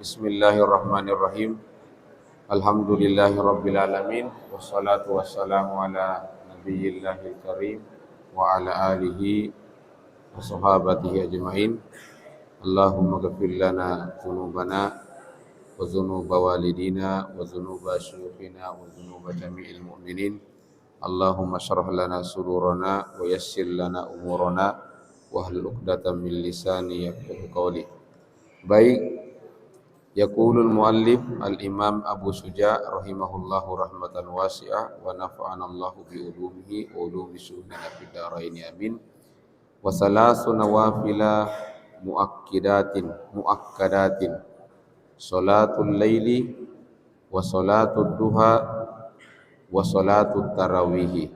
Bismillahirrahmanirrahim. Alhamdulillahirrabbilalamin. Wassalatu wassalamu ala nabiyyillahil karim wa ala alihi wa sahabatihi ajma'in. Allahumma ghafir lana dhunubana wa dhunuba walidina wa dhunuba syuyukhina wa dhunuba jami'il mu'minin. Allahumma syrah lana sururana wa yassir lana umurana wa hlul 'uqdatam min lisani yafqahu qawli. Baik, yaqulul muallif al-imam Abu Suja rahimahullahu rahmatan wasi'ah wa nafa'anallahu bi ulumihi wa ulumi syuhina fid dharain amin. Wa salasu nawafila muakkadatin salatul laili wa salatul duha wa salatul tarawih.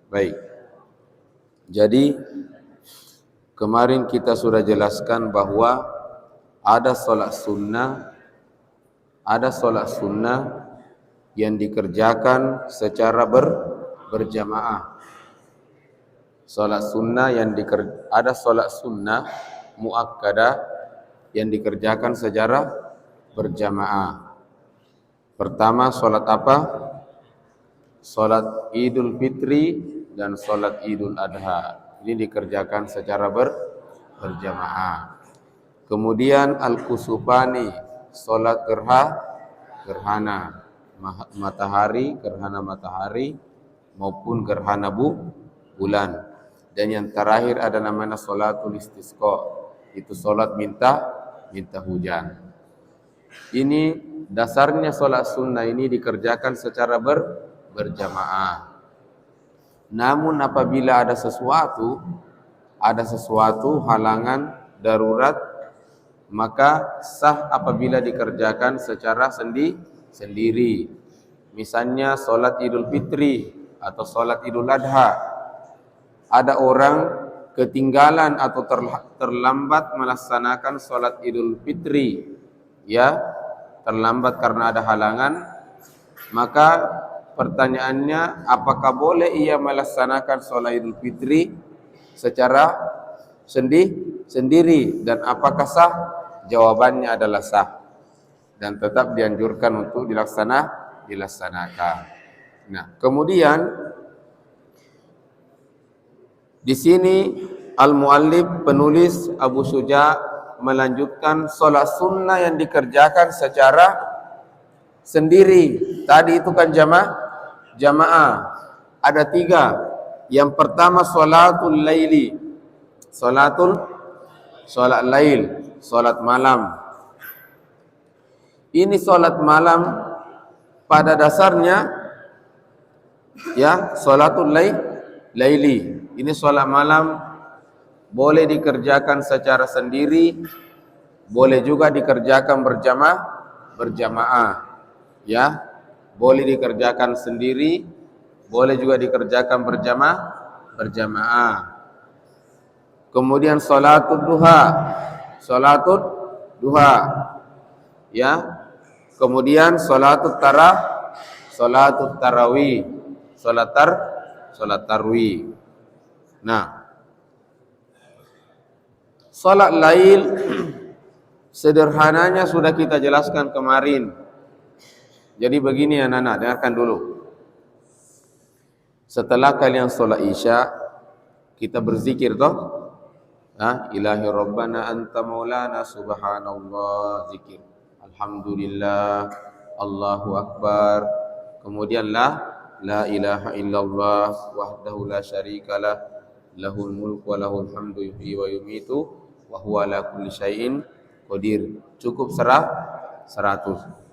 Baik, jadi kemarin kita sudah jelaskan bahwa ada solat sunnah yang dikerjakan secara berjamaah. Ada solat sunnah muakkadah yang dikerjakan secara berjamaah. Pertama, solat apa? Solat Idul Fitri dan solat Idul Adha. Ini dikerjakan secara berjamaah. Kemudian al-kusufani, solat gerhana matahari maupun gerhana bulan. Dan yang terakhir ada namanya solatul istisqa, itu solat minta hujan. Ini dasarnya solat sunnah ini dikerjakan secara berjamaah. Namun apabila ada sesuatu halangan darurat, maka sah apabila dikerjakan secara sendiri. Misalnya solat Idul Fitri atau solat Idul Adha. Ada orang ketinggalan atau terlambat melaksanakan solat Idul Fitri, ya, terlambat karena ada halangan, maka pertanyaannya, apakah boleh ia melaksanakan solat Idul Fitri secara sendiri dan apakah sah? Jawabannya adalah sah dan tetap dianjurkan untuk dilaksanakan. Nah, kemudian di sini al-muallif penulis Abu Suja melanjutkan solat sunnah yang dikerjakan secara sendiri. Tadi itu kan jamaah. Ada 3. Yang pertama salatul laili. Solat lail, solat malam. Ini solat malam pada dasarnya, ya, solatul laili. Ini solat malam boleh dikerjakan secara sendiri, boleh juga dikerjakan berjamaah, ya. Boleh dikerjakan sendiri, boleh juga dikerjakan berjamaah. Kemudian salatul duha, ya. Kemudian salatul tarawih, salat tarawih. Nah, salat lail sederhananya sudah kita jelaskan kemarin. Jadi begini anak-anak, dengarkan dulu. Setelah kalian salat Isya, kita berzikir toh. Ilahi Rabbana anta maulana subhanallah, zikir. Alhamdulillah, Allahu Akbar. Kemudian la ilaha illallah wahdahu la syarikalah, lahul mulku wa lahul hamdu yuhyi wa yumitu wa huwa ala kulli syai'in qadir. Cukup 100.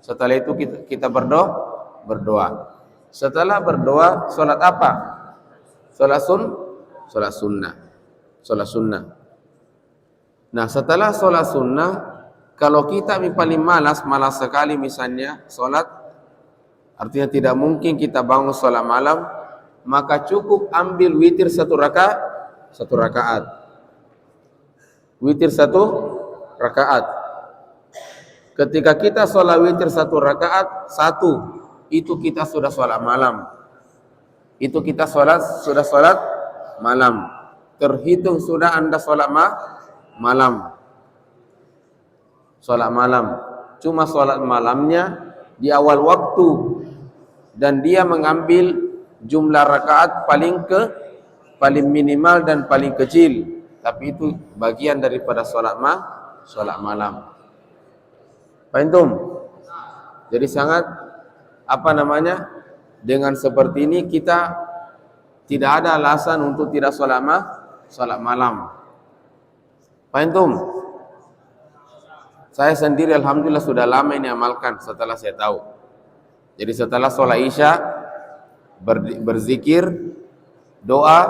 Setelah itu kita berdoa. Setelah berdoa, salat apa? Salat sunnah. Nah, setelah solat sunnah, kalau kita paling malas sekali misalnya solat, artinya tidak mungkin kita bangun solat malam, maka cukup ambil witir satu rakaat. Witir satu rakaat. Ketika kita solat witir satu rakaat, itu kita sudah solat malam. Itu kita sudah solat malam. Terhitung sudah Anda solat malam. cuma sholat malamnya di awal waktu, dan dia mengambil jumlah rakaat paling minimal dan paling kecil, tapi itu bagian daripada sholat malam. Paham? Jadi sangat dengan seperti ini kita tidak ada alasan untuk tidak sholat malam. Paham? Saya sendiri alhamdulillah sudah lama ini amalkan setelah saya tahu. Jadi setelah sholat isya berzikir, doa,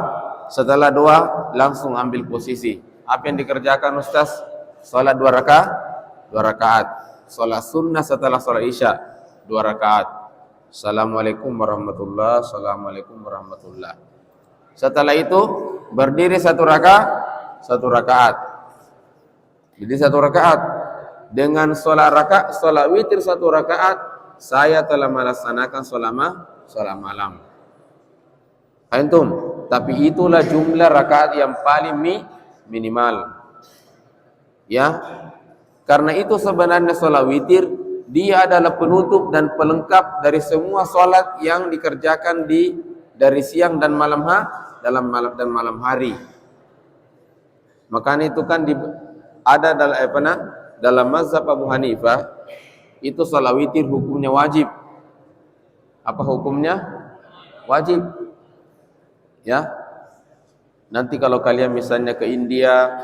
setelah doa langsung ambil posisi. Apa yang dikerjakan Ustaz? Sholat 2 rakaat. Sholat sunnah setelah sholat isya 2 rakaat. Assalamualaikum warahmatullahi wabarakatuh. Assalamualaikum warahmatullahi wabarakatuh. Setelah itu berdiri 1 rakaat. Jadi 1 rakaat. Dengan sholat witir 1 rakaat, saya telah melaksanakan sholat malam. Antum, tapi itulah jumlah rakaat yang paling minimal. Ya, karena itu sebenarnya sholat witir dia adalah penutup dan pelengkap dari semua sholat yang dikerjakan dari siang dan malam hari. Makanya itu kan ada dalam mazhab Abu Hanifah itu sholat witir hukumnya wajib. Apa hukumnya? Wajib. Ya. Nanti kalau kalian misalnya ke India,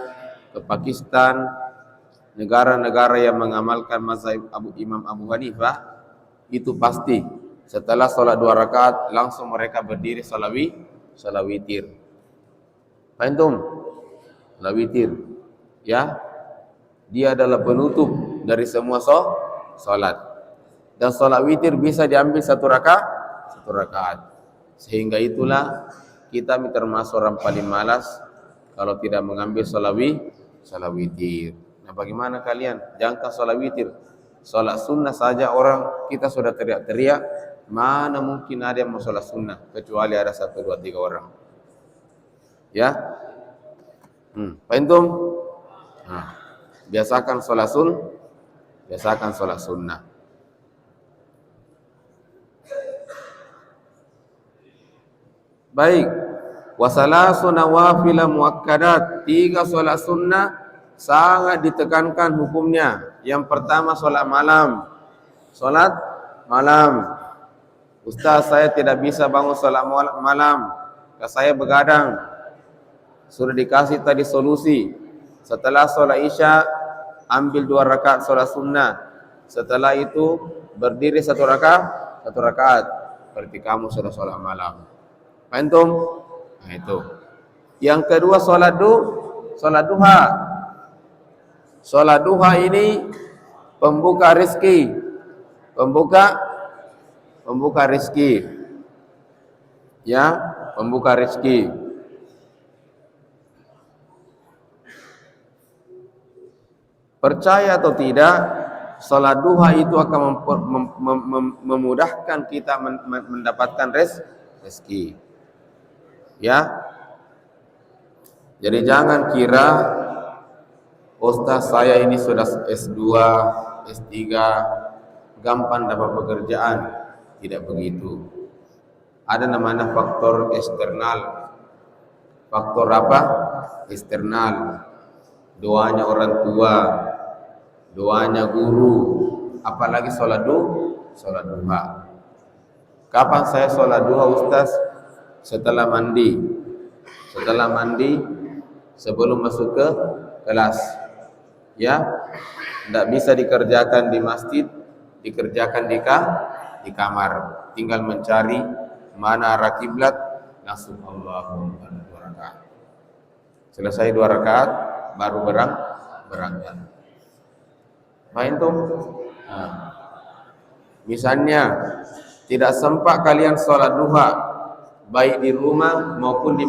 ke Pakistan, negara-negara yang mengamalkan mazhab Imam Abu Hanifah, itu pasti setelah sholat 2 rakaat langsung mereka berdiri sholat witir. Paham? Sholat witir. Ya. Dia adalah penutup dari semua sholat. Dan sholat witir bisa diambil 1 rakaat. Sehingga itulah kita termasuk orang paling malas kalau tidak mengambil sholat witir. Nah, bagaimana kalian? Jangan sholat witir, sholat sunnah saja kita sudah teriak-teriak. Mana mungkin ada yang mau sholat sunnah kecuali ada 1, 2, 3 orang. Ya, paham? Nah, biasakan sholat sunnah. Baik. Wasalasu nawafil muakkadat, 3 sholat sunnah sangat ditekankan hukumnya. Yang pertama sholat malam. Ustaz, saya tidak bisa bangun sholat malam, saya begadang. Sudah dikasih tadi solusi. Setelah sholat isya ambil 2 rakaat sholat sunnah. Setelah itu berdiri 1 rakaat. Berarti kamu sudah sholat malam. Paham? Nah itu. Yang kedua sholat duha. Sholat duha ini pembuka rezeki. Pembuka rezeki. Ya, pembuka rezeki. Percaya atau tidak, sholat duha itu akan memudahkan kita mendapatkan rezeki. Ya. Jadi jangan kira Ustaz saya ini sudah S2, S3, gampang dapat pekerjaan. Tidak begitu. Ada namanya faktor eksternal. Faktor apa? Eksternal. Doanya orang tua, doanya guru, apalagi sholat duha. Kapan saya sholat duha Ustaz? Setelah mandi, sebelum masuk ke kelas. Ya, tidak bisa dikerjakan di masjid, dikerjakan di kamar. Tinggal mencari mana arah kiblat, langsung Allahu Akbar 2 rakaat. Selesai 2 rakaat, baru berangkat. Main tuh. Nah, misalnya tidak sempat kalian sholat duha, baik di rumah maupun di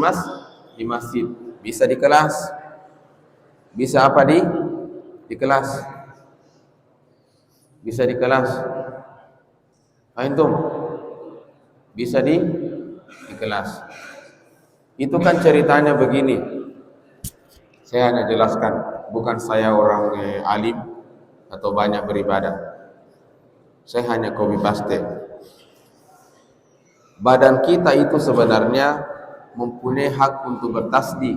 masjid, bisa di kelas. Bisa apa di kelas? Bisa di kelas. Antum bisa di kelas. Itu kan ceritanya begini. Saya hanya jelaskan, bukan saya orang alim atau atau banyak beribadah. Saya hanya copy paste. Badan kita itu sebenarnya mempunyai hak untuk bertasbih.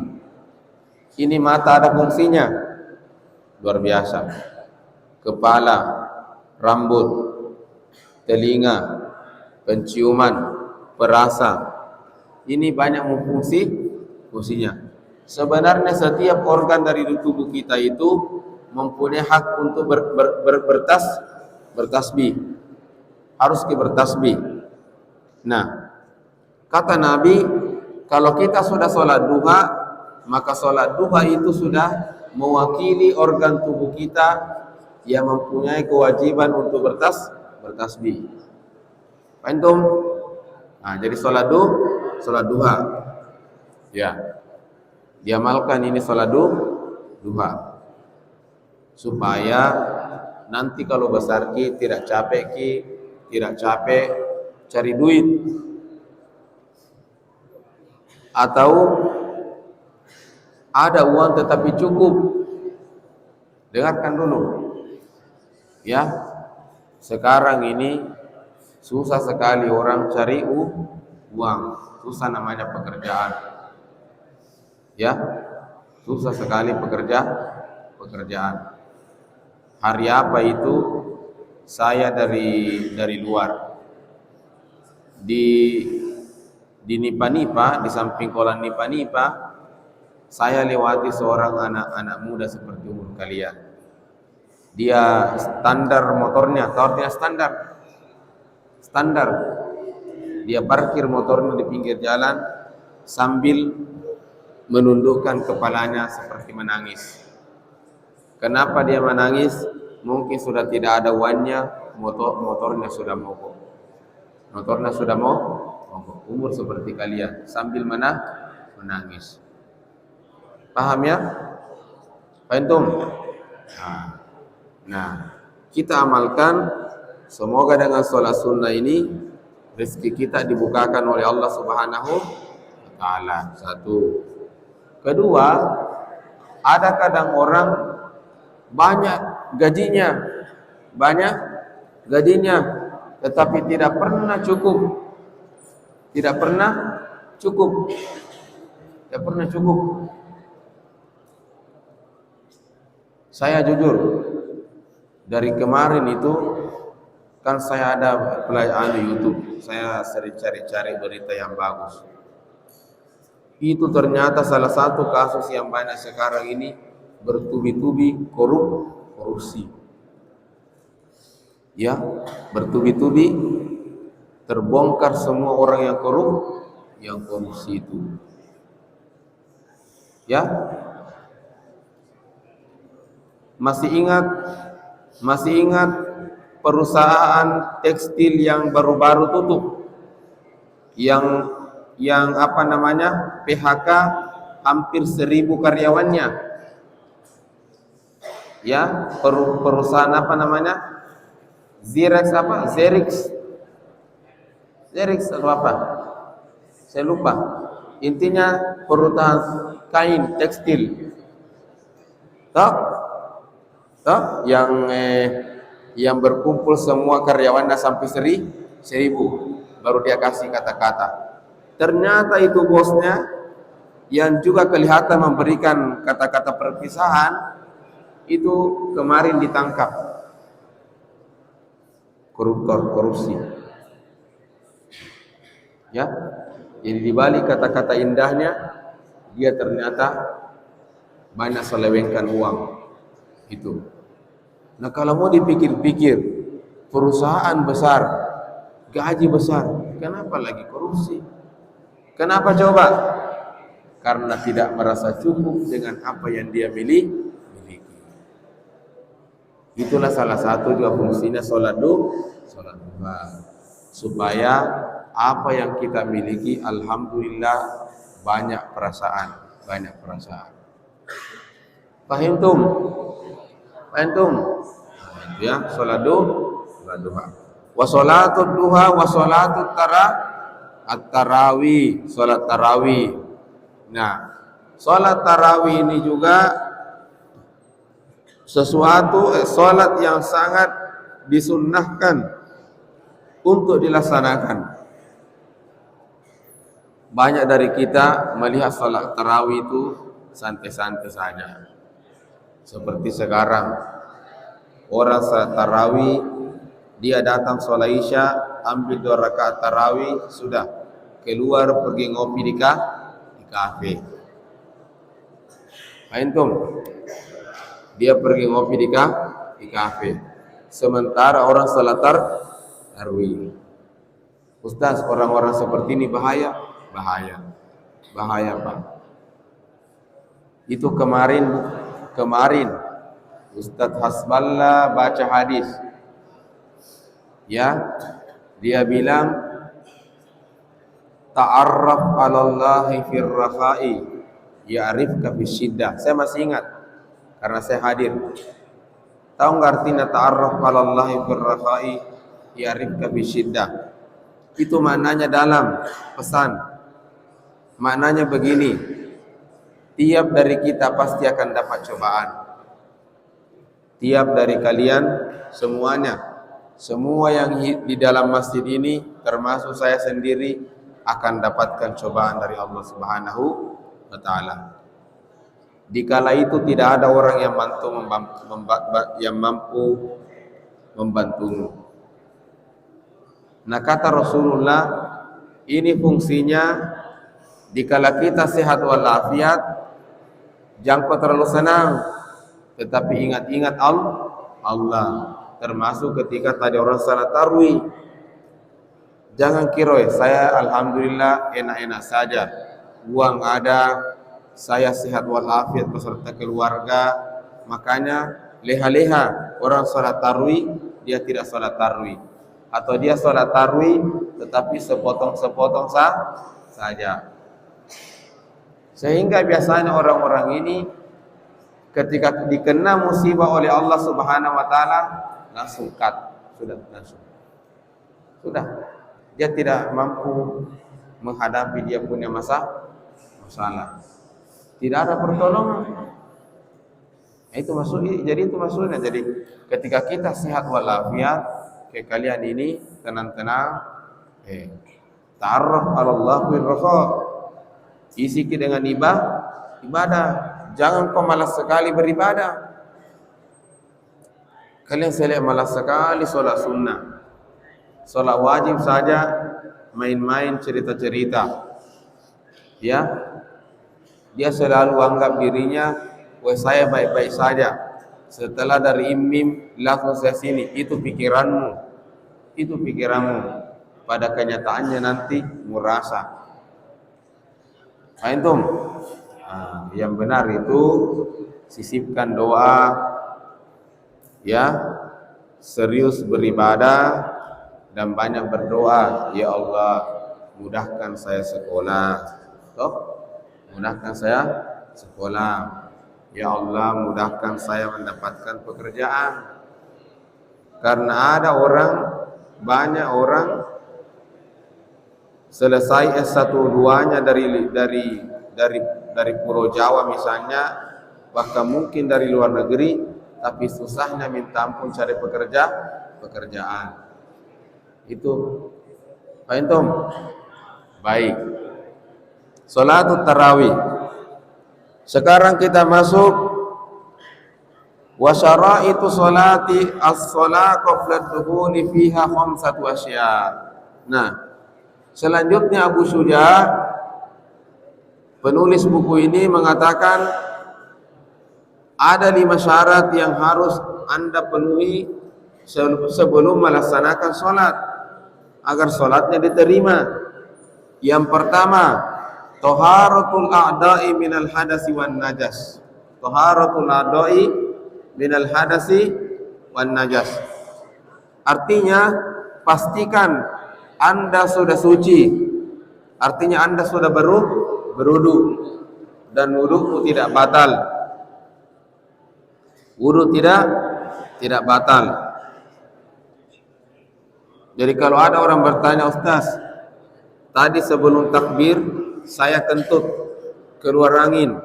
Ini mata ada fungsinya, luar biasa. Kepala, rambut, telinga, penciuman, perasa, ini banyak fungsinya. Sebenarnya setiap organ dari tubuh kita itu mempunyai hak untuk bertasbih. Harus bertasbih. Nah, kata Nabi, kalau kita sudah sholat duha, maka sholat duha itu sudah mewakili organ tubuh kita yang mempunyai kewajiban untuk bertasbih. Antum? Nah, jadi sholat duha. Ya. Diamalkan ini sholat duha. Supaya nanti kalau besar tidak capek cari duit. Atau ada uang tetapi cukup. Dengarkan dulu. Ya. Sekarang ini susah sekali orang cari uang. Susah namanya pekerjaan. Ya. Susah sekali pekerjaan. Hari apa itu saya dari luar. Di Nipa-Nipa, di samping kolam Nipa-Nipa, saya lewati seorang anak muda seperti umur kalian. Dia standar motornya, tawarnya standar. Dia parkir motornya di pinggir jalan sambil menundukkan kepalanya seperti menangis. Kenapa dia menangis? Mungkin sudah tidak ada uangnya, motornya sudah mogok. Motornya sudah mogok. Umur seperti kalian sambil menangis. Paham ya? Paham? Nah, kita amalkan. Semoga dengan sholat sunnah ini rezeki kita dibukakan oleh Allah Subhanahu wa Ta'ala. Satu. Kedua, ada kadang orang banyak gajinya, tetapi tidak pernah cukup. Saya jujur, dari kemarin itu kan saya ada pelajaran YouTube, saya sering cari-cari berita yang bagus. Itu ternyata salah satu kasus yang banyak sekarang ini bertubi-tubi korupsi. Ya, bertubi-tubi terbongkar semua orang yang korupsi itu. Ya. Masih ingat perusahaan tekstil yang baru-baru tutup. Yang apa namanya? PHK hampir 1.000 karyawannya. Ya, perusahaan apa namanya? Xerox atau apa? Saya lupa. Intinya perusahaan kain tekstil. Yang berkumpul semua karyawannya sampai 1.000 baru dia kasih kata-kata. Ternyata itu bosnya yang juga kelihatan memberikan kata-kata perpisahan itu kemarin ditangkap. Korupsi. Ya. Jadi dibalik kata-kata indahnya dia ternyata banyak selewengkan uang itu. Nah, kalau mau dipikir-pikir, perusahaan besar, gaji besar, kenapa lagi korupsi? Kenapa coba? Karena tidak merasa cukup dengan apa yang dia miliki. Itulah salah satu juga fungsinya sholat duha. Supaya apa yang kita miliki, alhamdulillah banyak perasaan. Paham tum? Ya, sholat duha. Wa sholatud duha wa sholatut tarawih, sholat tarawih. Nah, sholat tarawih ini juga Salat yang sangat disunnahkan untuk dilaksanakan. Banyak dari kita melihat salat tarawih itu santai-santai saja. Seperti sekarang, orang salat tarawih, dia datang sholat isya, ambil 2 rakaat tarawih, sudah keluar pergi ngopi di kafe. Antum, dia pergi ngopi di kafe. Sementara orang salat tarawih. Ustaz, orang-orang seperti ini bahaya Pak. Itu kemarin Ustaz Hasballah baca hadis, ya, dia bilang ta'arraf 'alallahi fir rakhai ya'rifka fisyiddah. Saya masih ingat karena saya hadir. Tahu nggak artinya ta'arraf 'alallahi fir rakhai ya'rifka fisyiddah? Itu maknanya dalam pesan. Maknanya begini, tiap dari kita pasti akan dapat cobaan. Tiap dari kalian semuanya, semua yang di dalam masjid ini, termasuk saya sendiri, akan dapatkan cobaan dari Allah Subhanahu wa Ta'ala. Dikala itu tidak ada orang yang mampu membantumu. Nah, kata Rasulullah, ini fungsinya dikala kita sehat walafiat, jangan kau terlalu senang, tetapi ingat-ingat Allah. Termasuk ketika tadi orang salat tarawih, jangan kira saya alhamdulillah enak-enak saja, uang ada, saya sehat walafiat beserta keluarga, makanya leha-leha orang salat tarawih, dia tidak salat tarawih, atau dia salat tarawih tetapi sepotong-sepotong saja. Sehingga biasanya orang-orang ini ketika dikena musibah oleh Allah Subhanahu wa Ta'ala langsung cut, sudah dia tidak mampu menghadapi dia punya masalah, tidak ada pertolongan. Itu maksudnya. Jadi ketika kita sehat walafiat, kayak kalian ini tenang-tenang, ta'arraf 'alallahi fir rakha, isi dengan ibadah. Jangan kau malas sekali beribadah. Kalian saya lihat malas sekali sholat sunnah. Sholat wajib saja main-main cerita-cerita. Ya, dia selalu anggap dirinya, saya baik-baik saja. Setelah dari imam langsung saya sini. Itu pikiranmu. Pada kenyataannya nanti merasa. Antum, yang benar itu sisipkan doa, ya, serius beribadah dan banyak berdoa. Ya Allah, mudahkan saya sekolah. Mudahkan saya sekolah. Ya Allah, mudahkan saya mendapatkan pekerjaan. Karena ada banyak orang selesai S1 2-nya dari Pulau Jawa misalnya, bahkan mungkin dari luar negeri, tapi susahnya minta ampun cari pekerjaan. Itu antum. Baik. Salatut tarawih. Sekarang kita masuk wa syara'itu salati as-shalah qabla ad-dukhuli fiha khamsatu asya'. Nah, selanjutnya Abu Syuja, penulis buku ini, mengatakan ada 5 syarat yang harus Anda penuhi sebelum melaksanakan sholat agar sholatnya diterima. Yang pertama, taharatul a'da'i minal hadasi wan najas. Taharatul a'da'i minal hadasi wan najas. Artinya, pastikan Anda sudah suci. Artinya Anda sudah berwudu dan wudumu tidak batal. Wudu tidak batal. Jadi kalau ada orang bertanya, Ustaz, tadi sebelum takbir saya kentut keluar angin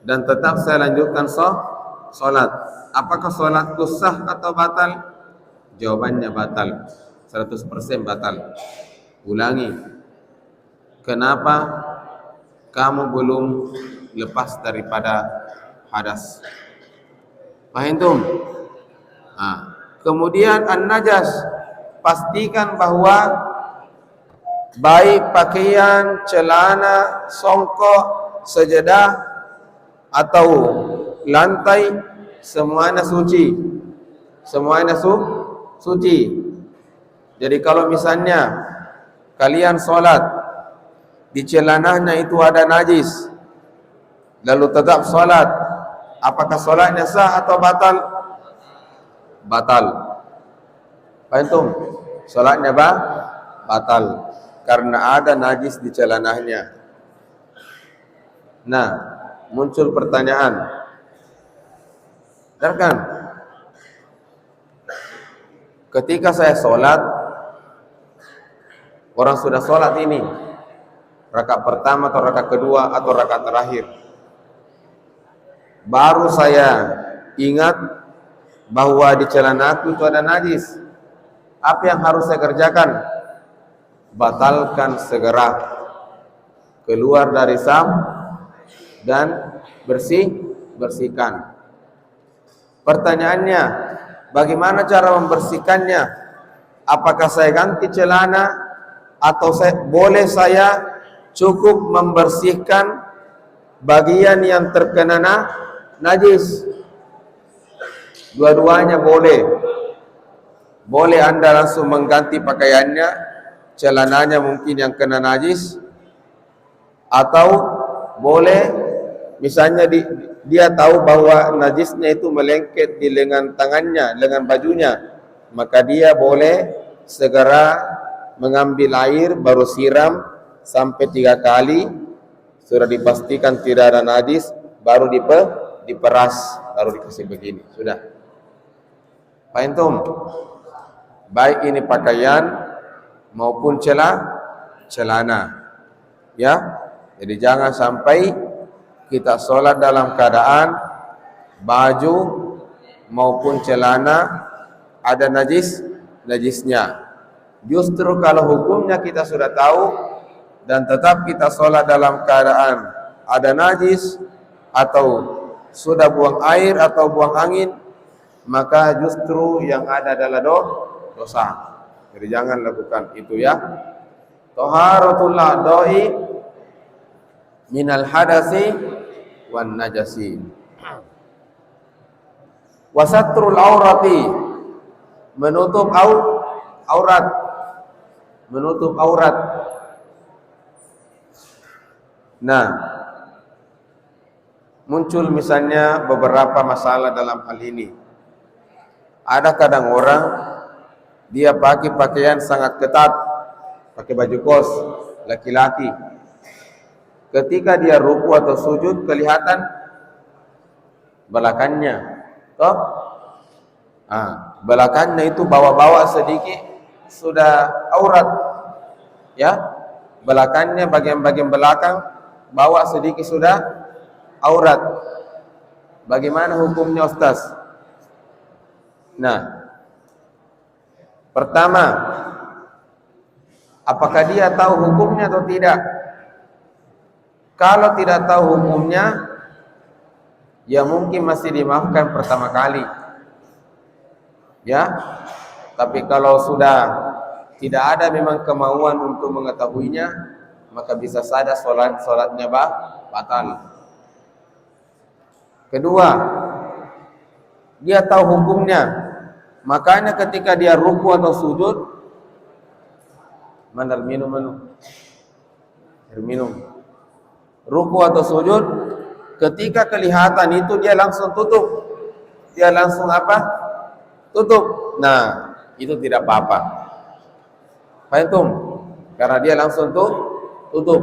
dan tetap saya lanjutkan solat. Apakah solatku sah atau batal? Jawabannya batal, 100% batal. Ulangi, kenapa kamu belum lepas daripada hadas? Paham tuh? Kemudian an-najas, pastikan bahwa baik pakaian, celana, songkok, sejadah atau lantai semuanya suci. Semuanya suci. Jadi kalau misalnya kalian sholat di celananya itu ada najis, lalu tetap sholat, apakah sholatnya sah atau batal? Batal. Paham tuh? Sholatnya batal karena ada najis di celananya. Nah, muncul pertanyaan, kan? Ketika saya sholat, orang sudah sholat ini rakaat pertama atau rakaat kedua atau rakaat terakhir, baru saya ingat bahwa di celanaku itu ada najis. Apa yang harus saya kerjakan? Batalkan segera, keluar dari saf dan bersihkan. Pertanyaannya, bagaimana cara membersihkannya? Apakah saya ganti celana atau boleh saya cukup membersihkan bagian yang terkena najis? Dua-duanya boleh. Boleh Anda langsung mengganti pakaiannya, celananya mungkin yang kena najis, atau boleh misalnya dia tahu bahwa najisnya itu melengket di lengan tangannya, lengan bajunya, maka dia boleh segera mengambil air, baru siram sampai 3 kali, sudah dipastikan tidak ada najis, baru diperas, baru dikasih begini, sudah. Paham tuh? Baik ini pakaian maupun celana, ya. Jadi jangan sampai kita sholat dalam keadaan baju maupun celana ada najisnya. Justru kalau hukumnya kita sudah tahu dan tetap kita sholat dalam keadaan ada najis atau sudah buang air atau buang angin, maka justru yang ada adalah dosa. Jadi jangan lakukan itu, ya. Taharatul a'dha'i minal hadasi wan najasi. Wasatrul aurati, menutup aurat. Menutup aurat. Nah, muncul misalnya beberapa masalah dalam hal ini. Ada kadang orang dia pakai pakaian sangat ketat, pakai baju kos laki-laki. Ketika dia ruku atau sujud kelihatan belakangnya, toh? Belakangnya itu bawa-bawa sedikit sudah aurat, ya. Belakangnya bagian-bagian belakang bawa sedikit sudah aurat. Bagaimana hukumnya, Ustaz? Nah, pertama, apakah dia tahu hukumnya atau tidak? Kalau tidak tahu hukumnya, ya mungkin masih dimaafkan pertama kali, ya. Tapi kalau sudah tidak ada memang kemauan untuk mengetahuinya, maka bisa saja sholatnya batal. Kedua, dia tahu hukumnya, makanya ketika dia ruku atau sujud, minum. Ruku atau sujud, ketika kelihatan itu dia langsung tutup. Dia langsung apa? Tutup. Nah, itu tidak apa-apa. Paham? Karena dia langsung tutup.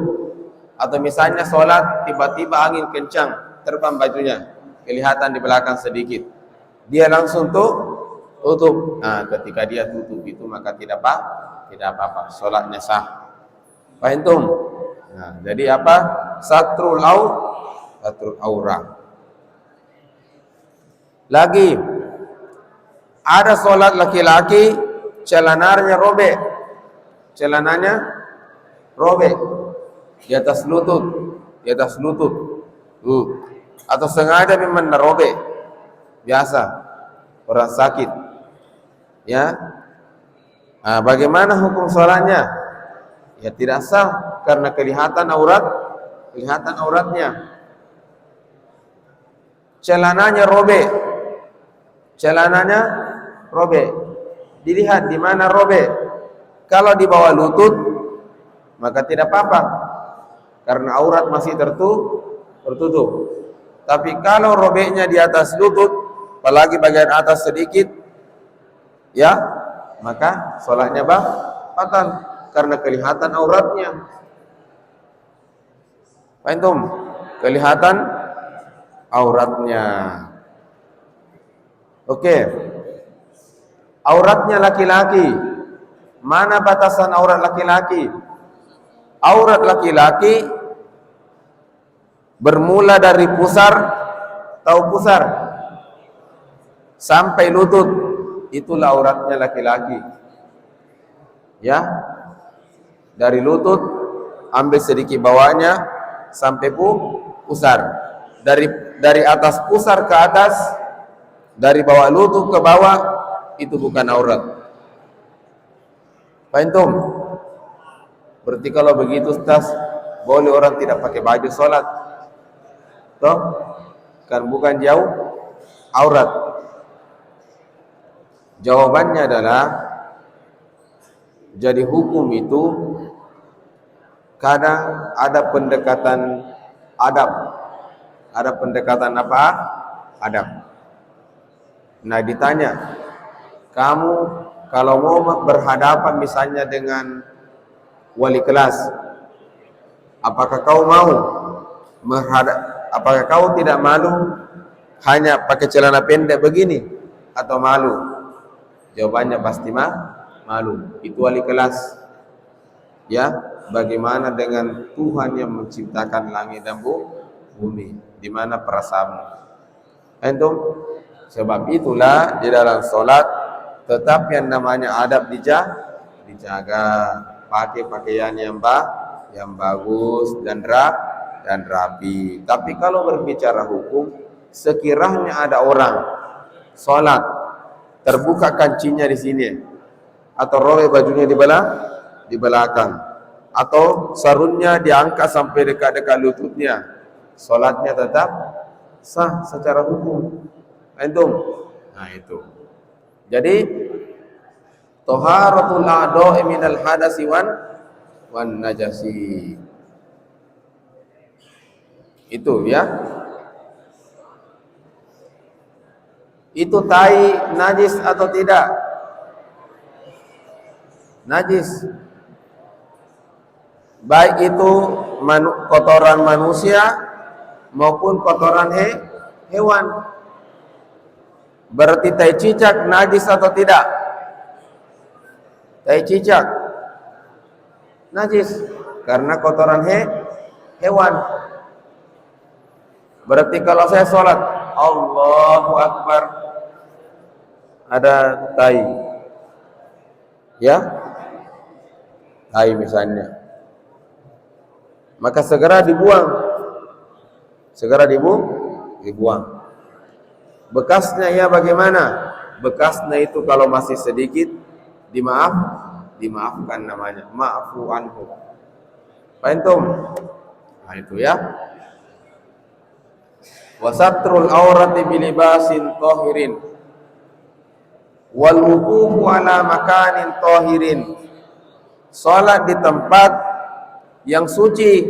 Atau misalnya sholat, tiba-tiba angin kencang, terbang bajunya, kelihatan di belakang sedikit, dia langsung tutup. Nah, ketika dia tutup itu maka tidak apa-apa, sholatnya sah. Paham? Nah, jadi apa? Satrul aurah. Lagi ada sholat laki-laki celananya robek, celananya robek di atas lutut, atau sengaja memang robek, biasa orang sakit, ya. Nah, bagaimana hukum sholatnya? Ya tidak sah karena kelihatan auratnya. Celananya robek, dilihat di mana robek. Kalau di bawah lutut maka tidak apa-apa karena aurat masih tertutup. Tapi kalau robeknya di atas lutut, apalagi bagian atas sedikit, ya, maka sholatnya batal karena kelihatan auratnya. Paham? Kelihatan auratnya. Oke. Auratnya laki-laki. Mana batasan aurat laki-laki? Aurat laki-laki bermula dari pusar sampai lutut. Itulah auratnya laki-laki. Ya. Dari lutut ambil sedikit bawahnya sampai pusar. Dari atas pusar ke atas, dari bawah lutut ke bawah, itu bukan aurat. Paham? Berarti kalau begitu Ustaz, boleh orang tidak pakai baju sholat? Toh? Kan bukan jauh aurat. Jawabannya adalah, jadi hukum itu kadang ada pendekatan adab. Ada pendekatan apa? Adab. Nah ditanya, kamu kalau mau berhadapan misalnya dengan wali kelas, apakah kau mau apakah kau tidak malu hanya pakai celana pendek begini atau malu? Jawabannya pasti malu. Itu wali kelas. Ya, bagaimana dengan Tuhan yang menciptakan langit dan bumi? Di mana perasaanmu? Antum? Sebab itulah di dalam solat tetap yang namanya adab dijaga, pakai pakaian yang bagus dan rapi. Tapi kalau berbicara hukum, sekiranya ada orang solat terbuka kancinya di sini, atau robek bajunya di belakang, atau sarungnya diangkat sampai dekat-dekat lututnya, solatnya tetap sah secara hukum. Antum? Nah itu. Jadi taharatul a'dha'i minal hadasi wan najasi. Itu ya. Itu tai najis atau tidak? Najis. Baik itu kotoran manusia maupun kotoran hewan. Berarti tai cicak najis atau tidak? Tai cicak najis karena kotoran hewan. Berarti kalau saya sholat Allahu Akbar, ada tai, ya, tai misalnya, maka segera dibuang, dibuang. Bekasnya ya bagaimana? Bekasnya itu kalau masih sedikit dimaafkan namanya, ma'fu anhu. Paham? Nah itu ya. Wasatrul aurati bilibasin tahirin wal wuqufu ala makanin tahirin. Salat di tempat yang suci.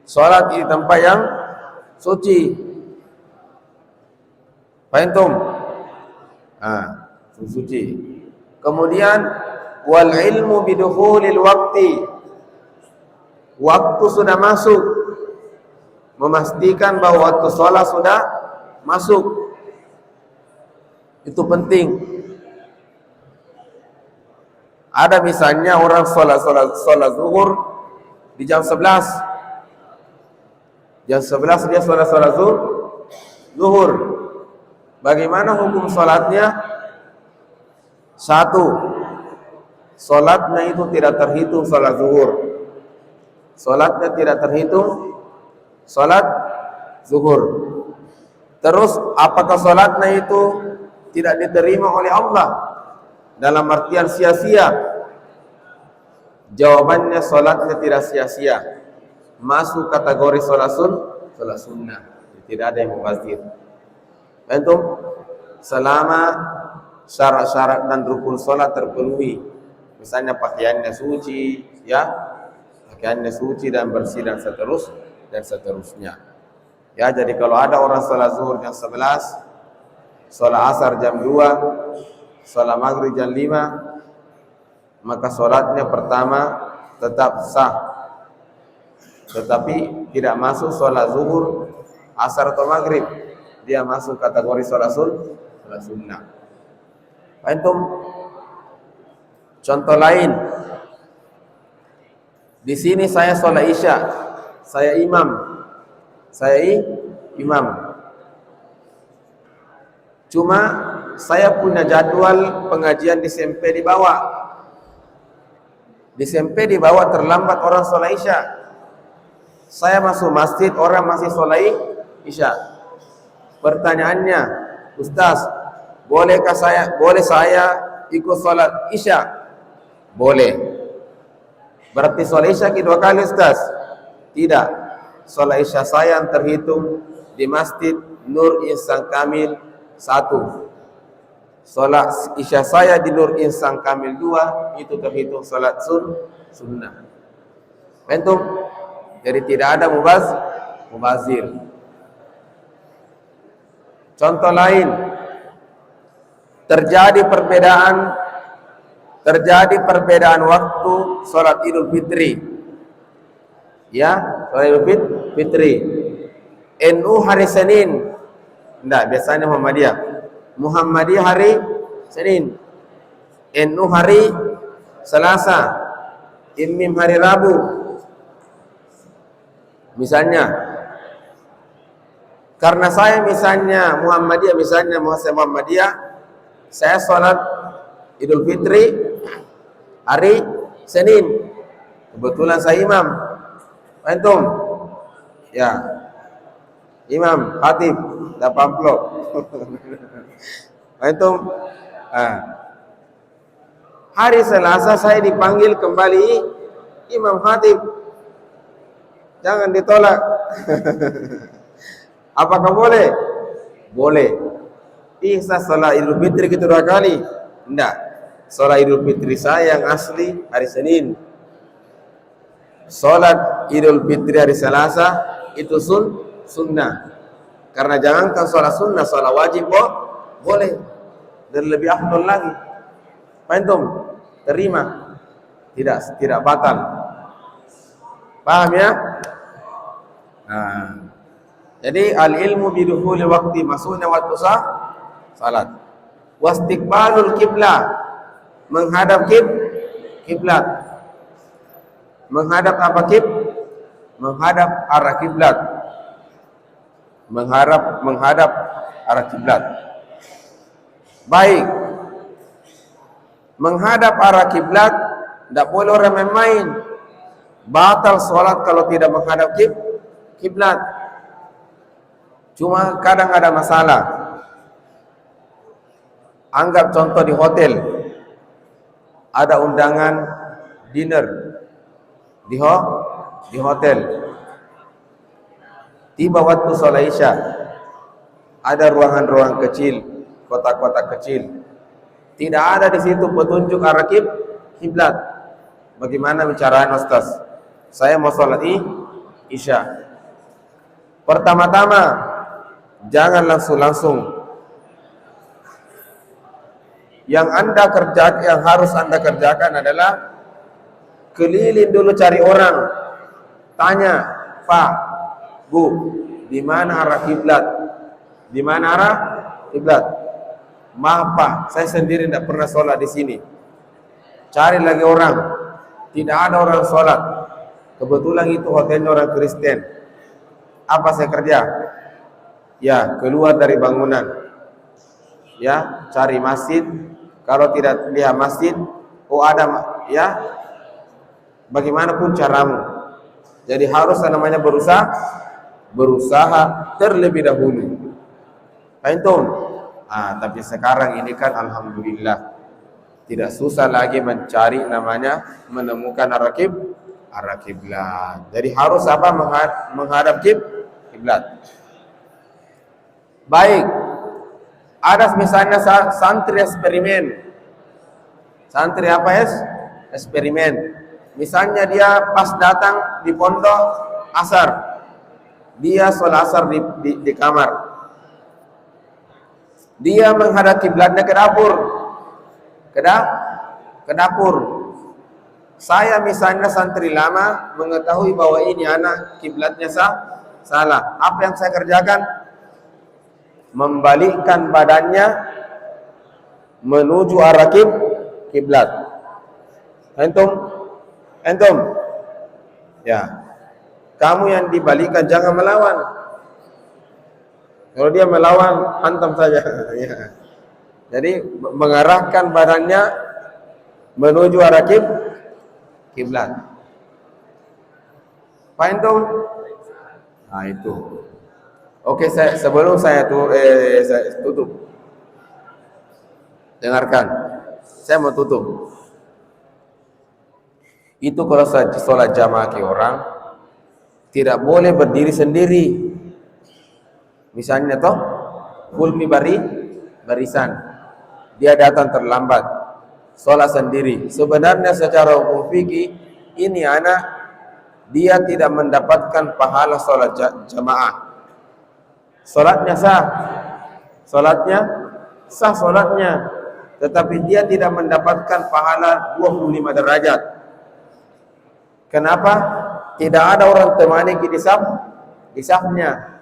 Salat di tempat yang suci. Paham? Suci. Kemudian wal ilmu bidukhulil waqti. Waktu sudah masuk. Memastikan bahwa waktu sholat sudah masuk. Itu penting. Ada misalnya orang sholat zuhur di jam 11. Jam 11 dia sholat zuhur. Bagaimana hukum sholatnya? Satu, sholatnya itu tidak terhitung sholat zuhur. Sholatnya tidak terhitung sholat zuhur. Terus apakah sholatnya itu tidak diterima oleh Allah dalam artian sia-sia? Jawabannya sholatnya tidak sia-sia, masuk kategori sholat sunnah. Tidak ada yang mubazir. Antum selama syarat-syarat dan rukun sholat terpenuhi, misalnya pakaiannya suci, ya, pakaiannya suci dan bersih dan seterusnya. Ya, jadi kalau ada orang sholat zuhur jam 11, sholat asar jam 2, sholat maghrib jam 5, maka sholatnya pertama tetap sah, tetapi tidak masuk sholat zuhur, asar atau maghrib. Dia masuk kategori sholat sunnah. Antum contoh lain, di sini saya sholat isya, saya imam. Cuma saya punya jadwal pengajian di SMP di bawah. Di SMP di bawah terlambat orang sholat isya. Saya masuk masjid, orang masih sholat isya. Pertanyaannya, Ustaz, boleh saya ikut sholat isya? Boleh. Berarti sholat isya kedua kali, Ustaz? Tidak. Sholat isya saya yang terhitung di Masjid Nur Ihsan Kamil 1. Sholat isya saya di Nur Ihsan Kamil 2 itu terhitung sholat sunnah. Antum, jadi tidak ada mubazir. Contoh lain, terjadi perbedaan waktu sholat Idul Fitri. Ya, sholat Idul Fitri. NU hari Senin. Enggak, biasanya Muhammadiyah hari Senin. NU hari Selasa. IMIM hari Rabu. Misalnya, karena saya misalnya Muhammadiyah, saya sholat Idul Fitri hari Senin. Kebetulan saya imam. Antum? Ya. Imam, khatib, dapat amplop. Antum? Hari Selasa saya dipanggil kembali imam khatib. Jangan ditolak. Apakah boleh? Boleh. Bisa sholat Idul Fitri kedua kali? Tidak. Sholat Idul Fitri saya yang asli hari Senin. Sholat Idul Fitri hari Selasa itu sunnah. Karena jangankan sholat sunnah, sholat wajib boleh. Dan lebih afdal lagi. Antum terima? Tidak batal. Paham ya? Jadi al-ilmu bidukhuli waqti, masuknya waktu salat. Wastiqbalul qiblah, menghadap kiblat. Menghadap apa menghadap arah kiblat. Menghadap arah kiblat. Baik. Menghadap arah kiblat, tidak boleh orang main-main. Batal salat kalau tidak menghadap kiblat. Cuma kadang ada masalah. Anggap contoh di hotel, ada undangan dinner di hotel. Tiba waktu sholat isya, ada ruangan-ruangan kecil, kotak-kotak kecil. Tidak ada di situ petunjuk arah kiblat. Bagaimana bicaraan Ustaz? Saya mau sholat isya. Pertama-tama, jangan langsung. Yang harus anda kerjakan adalah keliling dulu, cari orang, tanya, Pak, Bu, di mana arah kiblat? Di mana arah kiblat? Maaf Pak, saya sendiri tidak pernah sholat di sini. Cari lagi orang, tidak ada orang sholat. Kebetulan itu hotelnya orang Kristen. Apa saya kerja? Ya, keluar dari bangunan. ya, cari masjid. Kalau tidak lihat masjid, ada, ya, bagaimanapun caramu. Jadi harus namanya berusaha terlebih dahulu. Paham? Tapi sekarang ini kan alhamdulillah tidak susah lagi mencari namanya menemukan arah kiblat. Jadi harus apa? Menghadap kiblat. Baik. Ada misalnya santri eksperimen. Santri apa ya? Eksperimen. Misalnya dia pas datang di pondok asar, dia sholat asar di kamar. Dia menghadap kiblatnya ke dapur. Ke dapur. Saya misalnya santri lama mengetahui bahwa ini anak kiblatnya salah. Apa yang saya kerjakan? Membalikkan badannya menuju arah kiblat. Antum, ya, kamu yang dibalikkan jangan melawan. Kalau dia melawan, hantam saja. Ya. Jadi mengarahkan badannya menuju arah kiblat. Antum? Nah itu. Oke, sebelum saya tutup, dengarkan. Saya mau tutup. Itu kalau sholat jamaah ke orang, tidak boleh berdiri sendiri. Misalnya toh, fulmi barisan. Dia datang terlambat, sholat sendiri. Sebenarnya secara hukum fikih, ini anak, dia tidak mendapatkan pahala sholat jamaah. Sholatnya sah, tetapi dia tidak mendapatkan pahala 25 derajat. Kenapa? Tidak ada orang temani di safnya.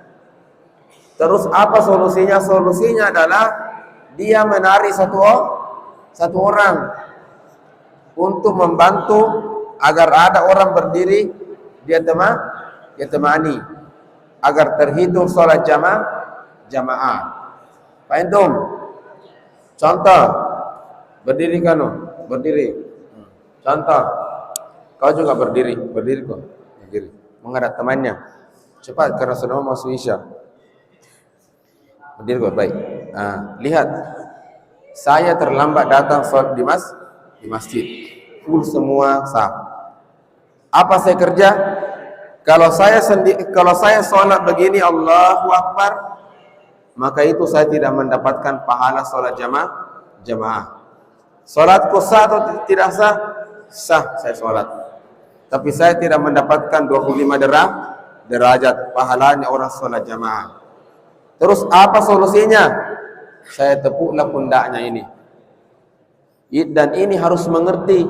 Terus apa solusinya? Solusinya adalah dia menari satu orang untuk membantu agar ada orang berdiri, dia temani agar terhitung sholat jamaah. Paham? Contoh, berdiri. Contoh, kau juga berdiri kok. Berdiri. Menghadap temannya. Cepat karena sudah mau masuk isya. Berdiri kok, baik. Lihat, saya terlambat datang sholat di masjid. Full semua sah. Apa saya kerja? Kalau saya sholat begini Allahu Akbar, maka itu saya tidak mendapatkan pahala sholat jamaah. Sholatku sah atau tidak sah? Sah saya sholat. Tapi saya tidak mendapatkan 25 derajat pahalanya orang sholat jamaah. Terus apa solusinya? Saya tepuklah pundaknya ini. Dan ini harus mengerti,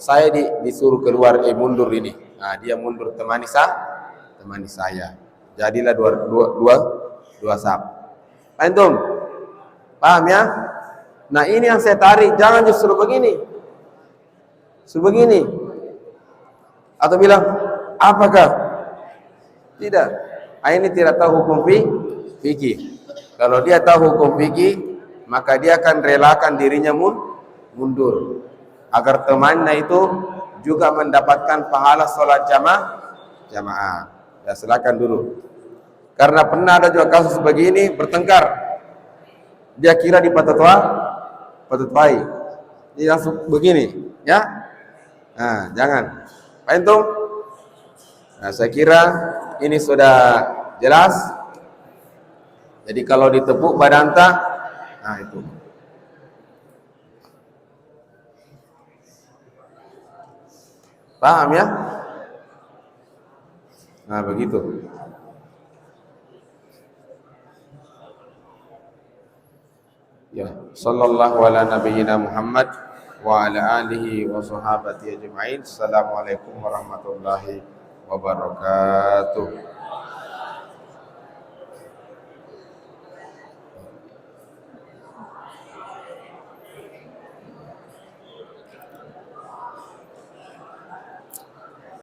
saya disuruh keluar, mundur ini. Nah, dia mundur temani saya. Jadilah dua saf. Antum? Paham ya? Nah, ini yang saya tarik, jangan justru begini. Sebegini. Atau bilang, apakah? Tidak. Ini tidak tahu hukum fikih. Kalau dia tahu hukum fikih, maka dia akan relakan dirinya mundur agar temannya itu juga mendapatkan pahala sholat jamaah. Ya, silakan dulu. Karena pernah ada juga kasus begini, bertengkar. Dia kira dipatuai. Dia langsung begini, ya. Nah, jangan. Paham? Nah, saya kira ini sudah jelas. Jadi kalau ditepuk badan nah itu. Paham ya? Nah, begitu. Ya, sallallahu ala nabiyyina Muhammad wa ala alihi wa sahabati ajma'in. Assalamualaikum warahmatullahi wabarakatuh.